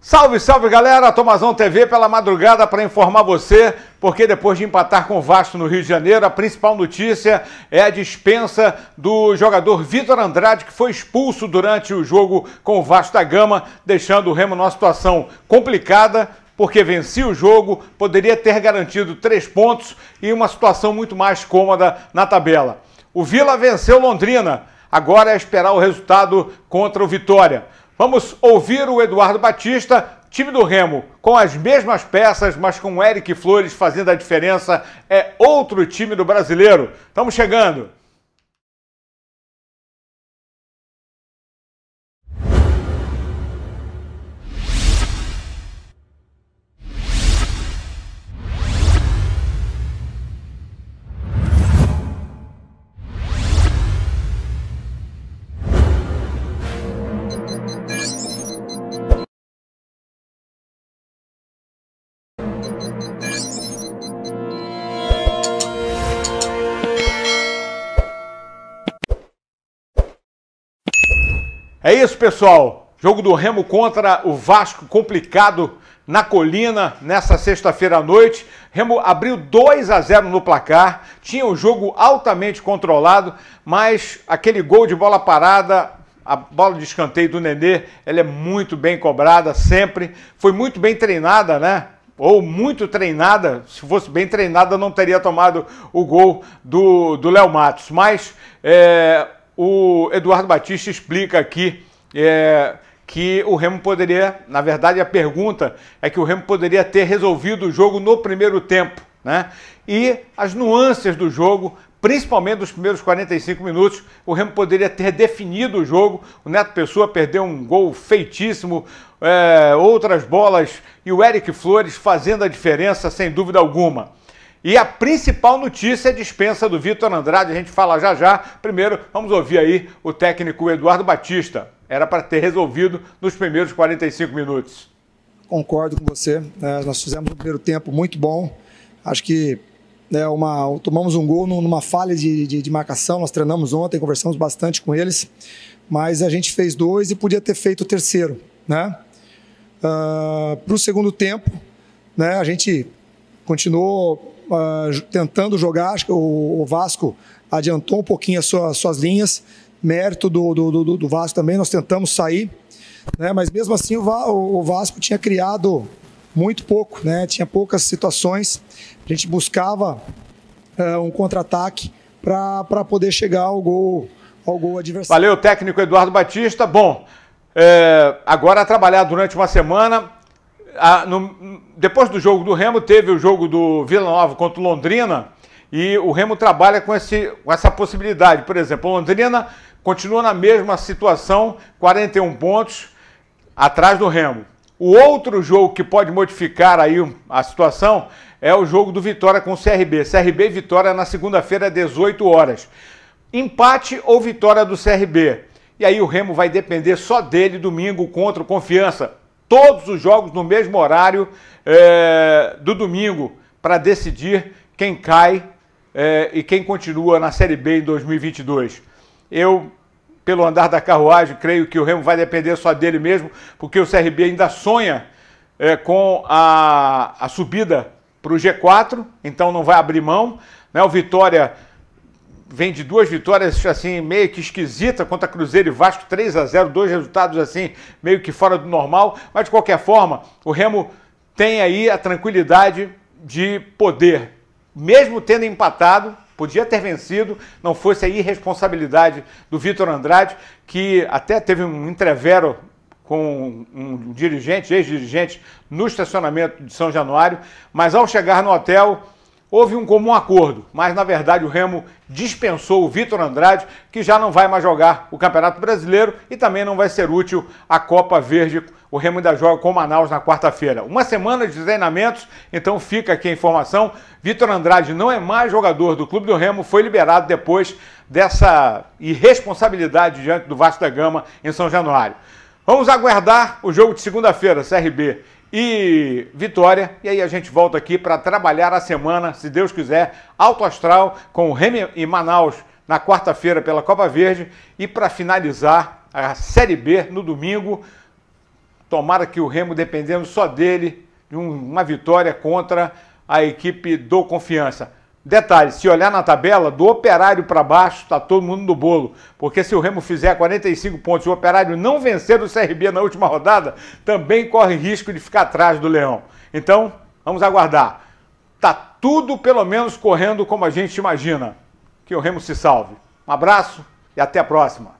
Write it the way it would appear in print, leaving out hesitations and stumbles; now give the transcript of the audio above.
Salve, salve galera, Tomazão TV pela madrugada para informar você, porque depois de empatar com o Vasco no Rio de Janeiro, a principal notícia é a dispensa do jogador Vitor Andrade, que foi expulso durante o jogo com o Vasco da Gama, deixando o Remo numa situação complicada, porque vencia o jogo, poderia ter garantido 3 pontos e uma situação muito mais cômoda na tabela. O Vila venceu Londrina, agora é esperar o resultado contra o Vitória. Vamos ouvir o Eduardo Batista, time do Remo, com as mesmas peças, mas com o Eric Flores fazendo a diferença. É outro time do Brasileiro. Estamos chegando. É isso, pessoal. Jogo do Remo contra o Vasco, complicado na Colina, nessa sexta-feira à noite. Remo abriu 2-0 no placar, tinha o jogo altamente controlado, mas aquele gol de bola parada, a bola de escanteio do Nenê, ela é muito bem cobrada sempre. Foi muito bem treinada, né? Ou muito treinada. Se fosse bem treinada, não teria tomado o gol do Léo Matos. Mas o Eduardo Batista explica aqui que o Remo poderia, na verdade a pergunta é que o Remo poderia ter resolvido o jogo no primeiro tempo, né? E as nuances do jogo, principalmente nos primeiros 45 minutos, o Remo poderia ter definido o jogo. O Neto Pessoa perdeu um gol feitíssimo, outras bolas, e o Eric Flores fazendo a diferença sem dúvida alguma. E a principal notícia é a dispensa do Vitor Andrade, a gente fala já já. Primeiro, vamos ouvir aí o técnico Eduardo Batista. Era para ter resolvido nos primeiros 45 minutos. Concordo com você, nós fizemos um primeiro tempo muito bom. Acho que tomamos um gol numa falha de marcação, nós treinamos ontem, conversamos bastante com eles, mas a gente fez 2 e podia ter feito o terceiro, né? Para o segundo tempo, né, a gente continuou tentando jogar. Acho que o Vasco adiantou um pouquinho as suas linhas, mérito do Vasco também, nós tentamos sair, né? Mas mesmo assim o Vasco tinha criado muito pouco, né? Tinha poucas situações, a gente buscava um contra-ataque para poder chegar ao gol adversário. Valeu, técnico Eduardo Batista. Bom, agora a trabalhar durante uma semana. Depois do jogo do Remo, teve o jogo do Vila Nova contra o Londrina, e o Remo trabalha com essa possibilidade. Por exemplo, o Londrina continua na mesma situação, 41 pontos atrás do Remo. O outro jogo que pode modificar aí a situação é o jogo do Vitória com o CRB. CRB e Vitória na segunda-feira, às 18 horas. Empate ou vitória do CRB. E aí o Remo vai depender só dele domingo contra o Confiança. Todos os jogos no mesmo horário do domingo, para decidir quem cai e quem continua na Série B em 2022. Eu, pelo andar da carruagem, creio que o Remo vai depender só dele mesmo, porque o CRB ainda sonha com a subida para o G4, então não vai abrir mão, né? O Vitória vem de 2 vitórias assim meio que esquisita contra Cruzeiro e Vasco, 3-0, 2 resultados assim meio que fora do normal, mas de qualquer forma o Remo tem aí a tranquilidade de poder, mesmo tendo empatado, podia ter vencido, não fosse a irresponsabilidade do Vitor Andrade, que até teve um entrevero com um dirigente, ex-dirigente, no estacionamento de São Januário, mas ao chegar no hotel houve um comum acordo, mas na verdade o Remo dispensou o Vitor Andrade, que já não vai mais jogar o Campeonato Brasileiro e também não vai ser útil a Copa Verde. O Remo ainda joga com o Manaus na quarta-feira. Uma semana de treinamentos, então fica aqui a informação. Vitor Andrade não é mais jogador do Clube do Remo, foi liberado depois dessa irresponsabilidade diante do Vasco da Gama em São Januário. Vamos aguardar o jogo de segunda-feira, CRB e Vitória, e aí a gente volta aqui para trabalhar a semana, se Deus quiser, alto astral, com o Remo e Manaus na quarta-feira pela Copa Verde, e para finalizar a Série B no domingo, Tomara que o Remo, dependendo só dele, de uma vitória contra a equipe do Confiança. Detalhe, se olhar na tabela, do Operário para baixo, está todo mundo no bolo. Porque se o Remo fizer 45 pontos e o Operário não vencer o CRB na última rodada, também corre risco de ficar atrás do Leão. Então, vamos aguardar. Tá tudo, pelo menos, correndo como a gente imagina. Que o Remo se salve. Um abraço e até a próxima.